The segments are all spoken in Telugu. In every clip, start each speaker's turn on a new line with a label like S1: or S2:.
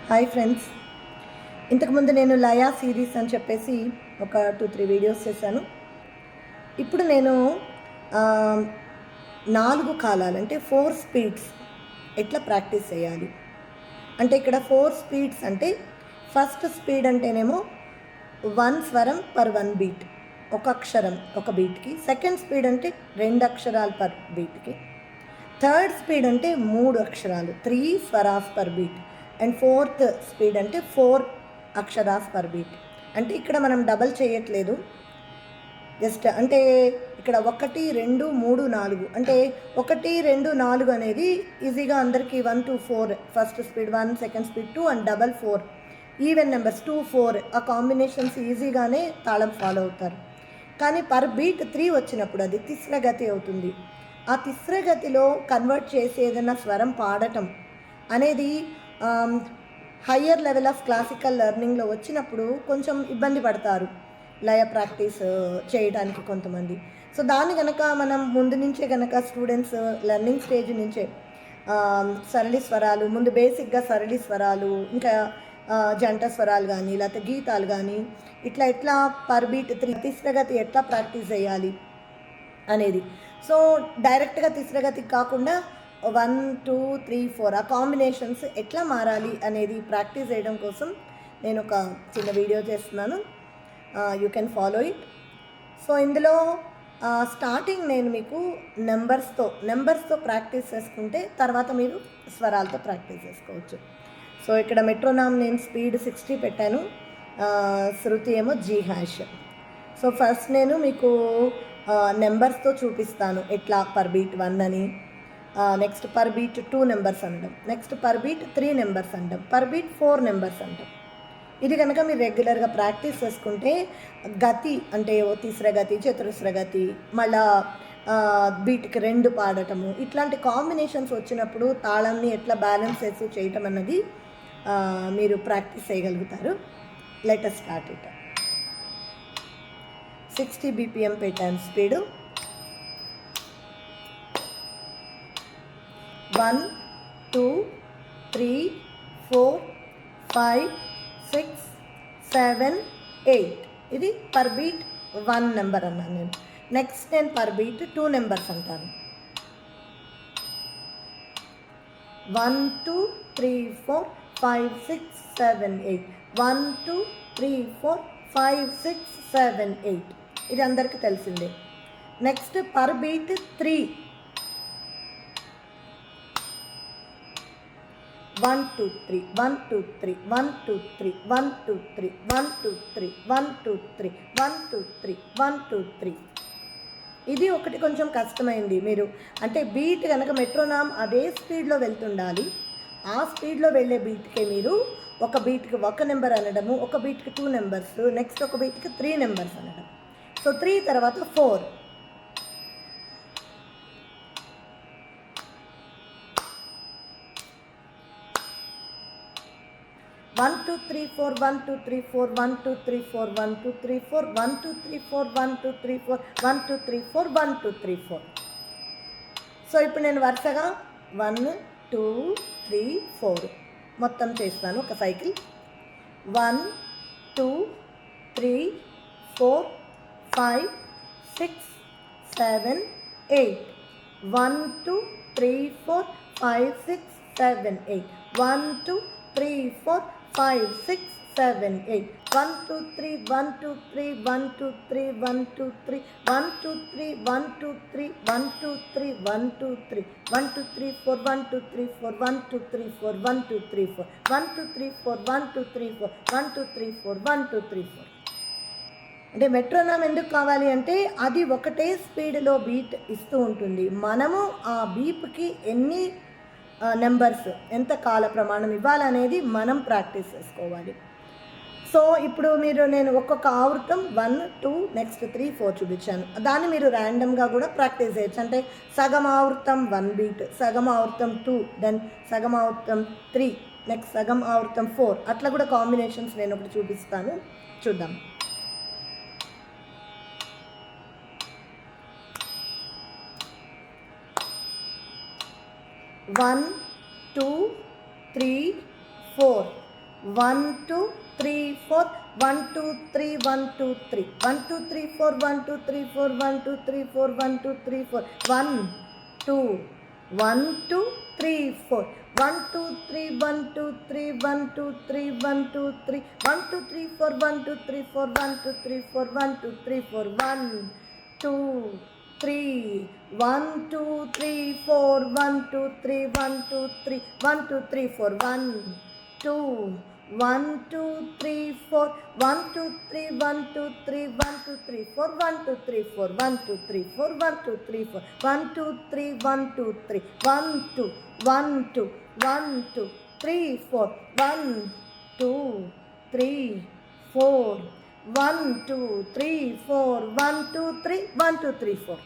S1: హాయ్ ఫ్రెండ్స్, ఇంతకుముందు నేను లయా సిరీస్ అని చెప్పేసి ఒక 2-3 వీడియోస్ చేశాను. ఇప్పుడు నేను 4 కాలాలు అంటే 4 స్పీడ్స్ ఎట్లా ప్రాక్టీస్ చేయాలి అంటే ఇక్కడ 4 స్పీడ్స్ అంటే ఫస్ట్ స్పీడ్ అంటేనేమో 1 స్వరం పర్ 1 బీట్, ఒక అక్షరం ఒక బీట్కి. సెకండ్ స్పీడ్ అంటే 2 అక్షరాలు పర్ బీట్కి. థర్డ్ స్పీడ్ అంటే 3 అక్షరాలు, 3 స్వరాస్ per beat. And fourth speed అంటే 4 అక్షరాస్ పర్ బీట్. అంటే ఇక్కడ మనం డబల్ చేయట్లేదు, జస్ట్ అంటే ఇక్కడ 1 2 3 4 అంటే 1 2 4 అనేది ఈజీగా అందరికీ 1 to 4 first speed, 1 second speed 2 and double 4 even numbers 2 4 ఆ కాంబినేషన్స్ ఈజీగానే తాళం ఫాలో అవుతారు. కానీ పర్ బీట్ 3 వచ్చినప్పుడు అది తిస్రగతి అవుతుంది. ఆ తిస్రగతిలో కన్వర్ట్ చేసి ఏదైనా స్వరం పాడటం అనేది హయ్యర్ లెవెల్ ఆఫ్ క్లాసికల్ లెర్నింగ్లో వచ్చినప్పుడు కొంచెం ఇబ్బంది పడతారు లయ ప్రాక్టీస్ చేయడానికి కొంతమంది. సో దాన్ని కనుక మనం ముందు నుంచే కనుక స్టూడెంట్స్ లెర్నింగ్ స్టేజ్ నుంచే సరళి స్వరాలు, ముందు బేసిక్గా సరళి స్వరాలు, ఇంకా జంట స్వరాలు కానీ లేకపోతే గీతాలు కానీ ఎట్లా పర్ బీట్ 3 తిస్రగతి ఎట్లా ప్రాక్టీస్ చేయాలి అనేది. సో డైరెక్ట్గా తిస్రగతికి కాకుండా 1 2 3 4 ఆ కాంబినేషన్స్ ఎట్లా మారాలి అనేది ప్రాక్టీస్ చేయడం కోసం నేను ఒక చిన్న వీడియో చేస్తున్నాను. You can follow it. So ఇందులో స్టార్టింగ్ నేను మీకు నెంబర్స్తో ప్రాక్టీస్ చేసుకుంటే తర్వాత మీరు స్వరాలతో ప్రాక్టీస్ చేసుకోవచ్చు. సో ఇక్కడ మెట్రోనామ్ నేను స్పీడ్ 60 పెట్టాను, శృతి ఏమో G#. సో ఫస్ట్ నేను మీకు నెంబర్స్తో చూపిస్తాను ఎట్లా పర్ బీట్ 1 అని, నెక్స్ట్ పర్ బీట్ 2 నెంబర్స్ అనడం, నెక్స్ట్ పర్ బీట్ 3 నెంబర్స్ అనడం, పర్ బీట్ 4 నెంబర్స్ అనడం. ఇది కనుక మీరు రెగ్యులర్గా ప్రాక్టీస్ చేసుకుంటే గతి అంటే తిస్రగతి, చతురస్రగతి, మళ్ళా బీట్కి 2 పాడటము, ఇట్లాంటి కాంబినేషన్స్ వచ్చినప్పుడు తాళంని ఎట్లా బ్యాలెన్స్ చేసి చేయటం అన్నది మీరు ప్రాక్టీస్ చేయగలుగుతారు. Let us start it. 60 BPM పెట్టాను స్పీడు. 1 2 3 4 5 6 7 8 ఇది పర్ బీట్ 1 నెంబర్ అన్నాను నేను. నెక్స్ట్ నేను పర్ బీట్ 2 నెంబర్స్ అంటాను. 1 2 3 4 5 6 7 8 1 2 3 4 5 6 7 8 ఇది అందరికీ తెలిసిందే. నెక్స్ట్ పర్ బీట్ 3 1 2 3 1 2 3 1 2 3 1 2 3 1 2 3 1 2 3 1 2 3 1 2 3 ఇది ఒకటి కొంచెం కష్టమైంది. మీరు అంటే బీట్ కనుక మెట్రోనామ్ అదే స్పీడ్లో వెళ్తుండాలి. ఆ స్పీడ్లో వెళ్ళే బీట్కే మీరు ఒక బీట్కి 1 నెంబర్ అనడము, ఒక బీట్కి 2 నెంబర్స్, నెక్స్ట్ ఒక బీట్కి 3 నెంబర్స్ అనడం. సో 3 తర్వాత 4 1 2 3 4 1 2 3 4 1 2 3 4 1 2 3 4 1 2 3 4 1 2 3 4 1 2 3 4 1 2 3 4. సో ఇప్పుడు నేను వరుసగా 1 2 3 4 మొత్తం చేస్తాను ఒక సైకిల్. 1 2 3 4 5 6 7 8 1 2 3 4 5 6 7 8 1 2 3 4 5 6 7 8 1 2 3 1 2 3 1 2 3 1 2 3 1 2 3 1 2 3 1 2 3 1 2 3 1 2 3 4 1 2 3 4 1 2 3 4 1 2 3 4 1 2 3 4 1 2 3 4 1 2 3 4 1 2 3 4. అంటే మెట్రోనామ్ ఎందుకు కావాలి అంటే అది ఒకటే స్పీడ్లో బీట్ ఇస్తూ ఉంటుంది. మనము ఆ బీప్కి ఎన్ని నెంబర్స్, ఎంత కాల ప్రమాణం ఇవ్వాలనేది మనం ప్రాక్టీస్ చేసుకోవాలి. సో ఇప్పుడు నేను ఒక్కొక్క ఆవృతం 1 2 నెక్స్ట్ 3 4 చూపించాను. దాన్ని మీరు ర్యాండమ్గా కూడా ప్రాక్టీస్ చేయొచ్చు. అంటే సగం ఆవృతం 1 బీట్, సగం ఆవృతం 2, దెన్ సగం ఆవృతం 3, నెక్స్ట్ సగం ఆవృతం 4, అట్లా కూడా కాంబినేషన్స్ నేను ఒకటి చూపిస్తాను, చూద్దాం. 1 2 3 4 1 2 3 4 1 2 3 1 2 3 1 2 3 4 1 2 3 4 1 2 3 4 1 2 3 4 1 2 1 2 3 4 1 2 3 1 2 3 1 2 3 1 2 3 1 2 3 4 1 2 3 4 1 2 3 4 1 2 3 4 1 2 3 1 2 3 4 1 2 3 1 2 3 1 2 3 4 1 2 1 2 3 4 1 2 3 1 2 3 1 2 3 4 1 2 3 4 1 2 3 4 1 2 3 4 1 2 3 1 2 3 1 2 1 2 1 2 3 4 1 2 3 4 1 2 3 4 1 2 3 1 2 3 4.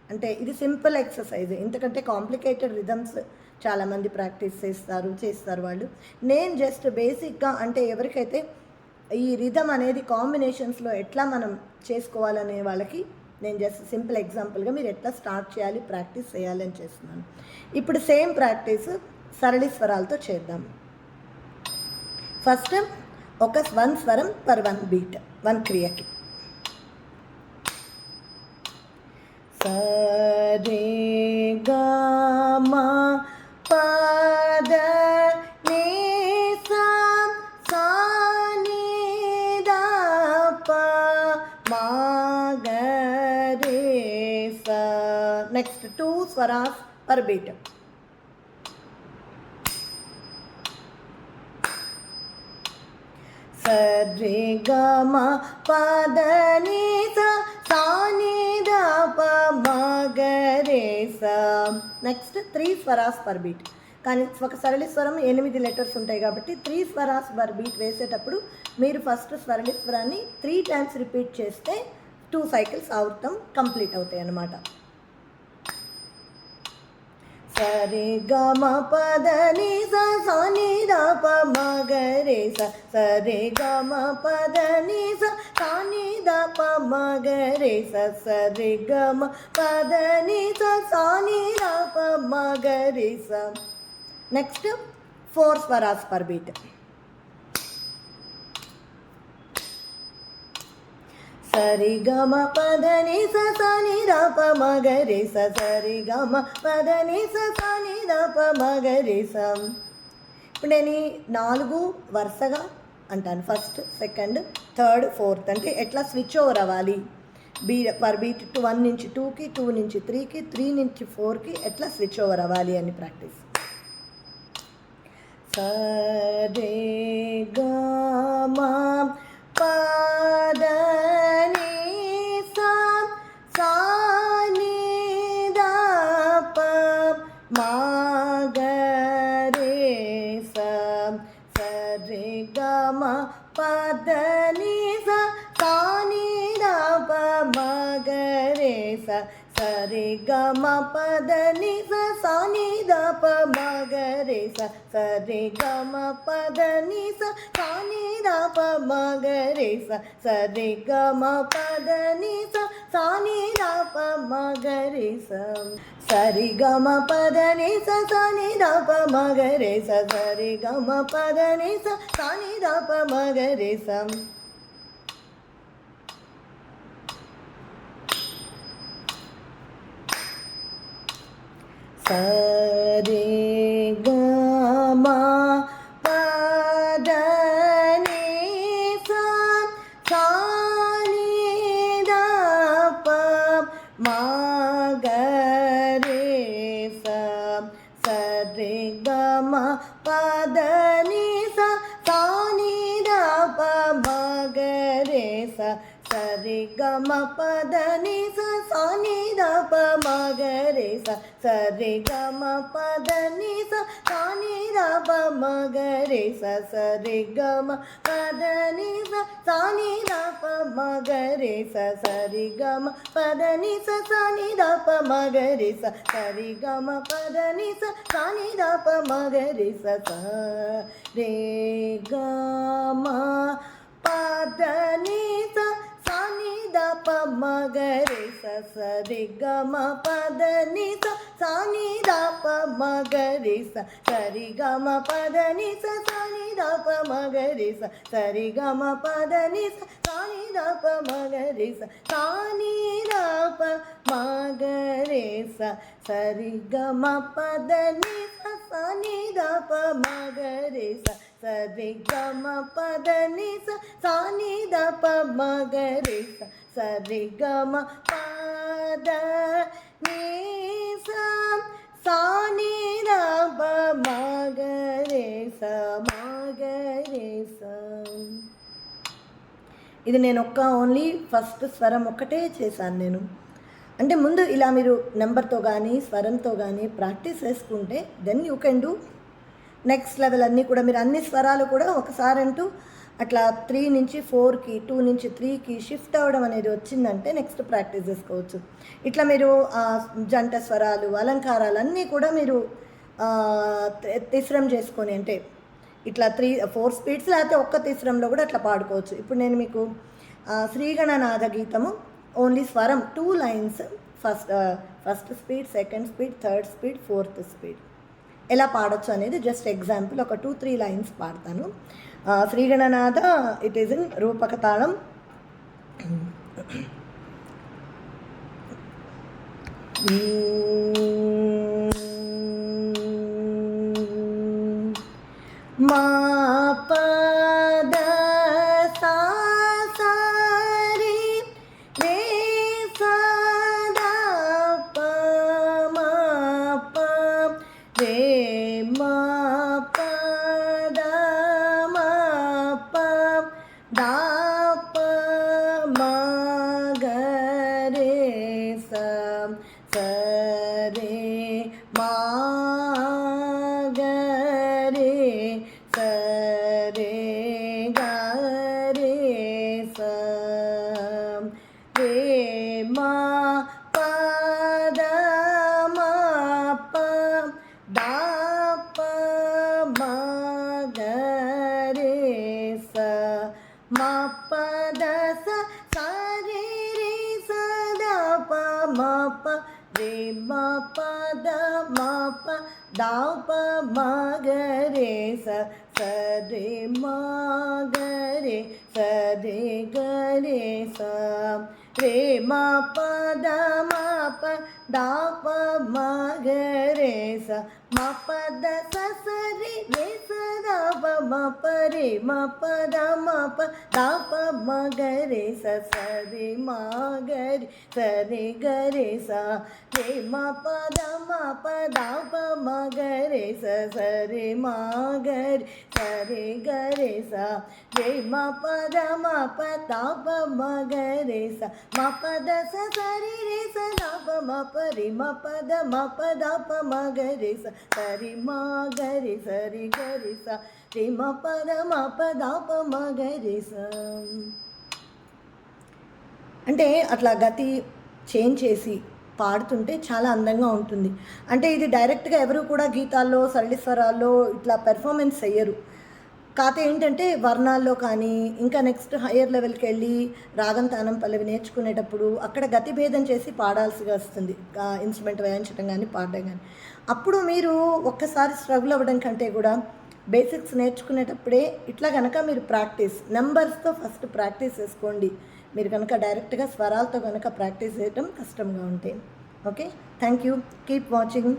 S1: అంటే ఇది సింపుల్ ఎక్సర్సైజ్. ఇంతకంటే కాంప్లికేటెడ్ రిథమ్స్ చాలామంది ప్రాక్టీస్ చేస్తారు వాళ్ళు. నేను జస్ట్ బేసిక్గా అంటే ఎవరికైతే ఈ రిథమ్ అనేది కాంబినేషన్స్లో ఎట్లా మనం చేసుకోవాలనే వాళ్ళకి నేను జస్ట్ సింపుల్ ఎగ్జాంపుల్గా మీరు ఎట్లా స్టార్ట్ చేయాలి, ప్రాక్టీస్ చేయాలి అని చేస్తున్నాను. ఇప్పుడు సేమ్ ప్రాక్టీస్ సరళి స్వరాలతో చేద్దాం. ఫస్ట్ ఒక 1 స్వరం పర్ 1 బీట్, 1 క్రియకి. సరే గా మా పద ని సా సా ని దా ప మా గ రే సా. నెక్స్ట్ 2 స్వరాస్ పర్ బీట్. సరే గా మా పద ని సా సా ని దా ప మా గ రే సా. నెక్స్ట్ 3 స్వరాస్ పర్ బీట్. కానీ ఒక సరళి స్వరం 8 లెటర్స్ ఉంటాయి కాబట్టి 3 స్వరాస్ పర్ బీట్ వేసేటప్పుడు మీరు ఫస్ట్ సరళి స్వరాన్ని 3 టైమ్స్ రిపీట్ చేస్తే 2 సైకిల్స్ అవుతాం కంప్లీట్ అవుతాయి అన్నమాట. సరే గ మ పద ని సా సా ని దా ప మ గ రే సా. సరే గ మ పద ని సా సా ని దా ప మ గ రే సా. సరే గ మ పద ని సా సా ని దా ప మ గ రే సా. నెక్స్ట్ 4 స్వరాస్ పర్ బీట్. సరి గ మ పద ని స సా ని దా ప మ గ రే స. సరి గ మ పద ని స సా ని దా ప మ గ రే స. ఇప్పుడు నేను 4 వరుసగా అంటాను. First, second, third, fourth. అంటే ఎట్లా స్విచ్ ఓవర్ అవ్వాలి పర్ బీట్ 1 నుంచి 2కి, 2 నుంచి 3కి, 3 నుంచి 4కి ఎట్లా స్విచ్ ఓవర్ అవ్వాలి అని ప్రాక్టీస్. సరే గ మ పద ని సా సా ని దా ప మా గ రే సా. సరే గ మ పద ని సా సా ని దా ప మా గ రే సా. సరే గ మ పద ని సా సా ని దా ప మా గ రే సా. సరే గ మ పద ని సా సా ని దా ప మా గ రే సా. సరే గ మ పద ని సా సా ని దా ప మా గ రే సా. సరి గ మ పద ని సా సా ని దా ప మా గ రే సా. సరి గ మ పద ని సా సా ని దా ప మా గ రే సా. సరే గ మ పద ని సా సా ని దా ప మా గ రే సా. సరే గ మ పద ని సా సా ని దా ప మా గ రే సా. సరే గ మ పద ని సా సా ని దా ప మా గ రే సా. సరే గ మ పద ని సా సా ని దా ప మా గ రే సా. సరే గ మ పద ని సా సా ని దా ప మా గ రే సా. సరే గ మ పద ని సా సా ని దా ప మా గ రే సా. సరే గ మ పద ని సా సా ని దా ప మా గ రే సా. సరే గ మ పద ని సా సా ని దా ప మ గ రే సా. సరే గ మ పద ని సా సాని దాప మగరిస సరి గమ పదని సాని దాప మగరిస సరి గమ పదని సాని దాప మగరిస సాని దాప మగరిస సరి గమ పదని సాని దాప మగరిస సరి గమ పదని సాని దాప మగరిస సరి గమ పద సాని దాప మగరిస మగరిస. ఇది నేను ఓన్లీ ఫస్ట్ స్వరం ఒక్కటే చేశాను నేను. అంటే ముందు ఇలా మీరు నెంబర్తో కానీ స్వరంతో కానీ ప్రాక్టీస్ చేసుకుంటే then you can do next level. అన్నీ కూడా మీరు అన్ని స్వరాలు కూడా ఒకసారి అంటూ అట్లా 3 నుంచి 4కి 2 నుంచి 3కి షిఫ్ట్ అవ్వడం అనేది వచ్చిందంటే నెక్స్ట్ ప్రాక్టీస్ చేసుకోవచ్చు. ఇట్లా మీరు జంట స్వరాలు అలంకారాలు అన్నీ కూడా మీరు తిస్రం చేసుకొని అంటే ఇట్లా 4 స్పీడ్స్ లేకపోతే ఒక్క తిస్రంలో కూడా అట్లా పాడుకోవచ్చు. ఇప్పుడు నేను మీకు శ్రీగణనాథ గీతము ఓన్లీ స్వరం 2 lines first speed, second speed, third speed, fourth speed ఎలా పాడొచ్చు అనేది జస్ట్ ఎగ్జాంపుల్ ఒక 2-3 లైన్స్ పాడతాను. శ్రీగణనాథ ఇట్ ఈజ్ ఇన్ రూపక తాళం. మా పద సా సారి రే సదా ప మా ప రే మా పద మా ప దా ప మా గ రే స స రే మా గ రే స రే గ రే స రే మా పద మా ప దా ప మా గ రే స మా పద స స రే రే స దా ప మా ప రే మా పద మా ప దా ప మా గ రే స స రే మా గ రే స రే గ రే స రే మా పద మా ప దా ప మా గ రే స మా పద స స రే రే స దా ప మా ప రే మా పద మా ప దా ప మా గ రే స స రే మా గ రే స రే గ రే స రే మా పద మా ప దా ప మా గ రే స స రే మా గ రే స రే గ రే స రే మా పద మా ప దా ప మా గ రే స మా పద స స రే రే స దా ప మా ప రే మా పద మా ప దా ప మా గ రే స స రే మా గ రే స రే గ రే స రే మా పద మా ప దా ప మా గ రే స. అంటే అట్లా గతి చేంజ్ చేసి పాడుతుంటే చాలా అందంగా ఉంటుంది. అంటే ఇది డైరెక్ట్గా ఎవరు కూడా గీతాల్లో సరళి స్వరాల్లో ఇట్లా పెర్ఫార్మెన్స్ చెయ్యరు. కాకపోతే ఏంటంటే వర్ణాల్లో కానీ ఇంకా నెక్స్ట్ హయ్యర్ లెవెల్కి వెళ్ళి రాగం తానం పల్లవి నేర్చుకునేటప్పుడు అక్కడ గతి భేదం చేసి పాడాల్సిగా వస్తుంది, ఇన్స్ట్రుమెంట్ వాయించడం కానీ పాడడం కానీ. అప్పుడు మీరు ఒక్కసారి స్ట్రగుల్ అవ్వడం కంటే కూడా బేసిక్స్ నేర్చుకునేటప్పుడే ఇట్లా కనుక మీరు ప్రాక్టీస్ నెంబర్స్తో ఫస్ట్ ప్రాక్టీస్ చేసుకోండి. మీరు కనుక డైరెక్ట్గా స్వరాలతో కనుక ప్రాక్టీస్ చేయడం కష్టంగా ఉంటాయి. Okay, thank you, keep watching.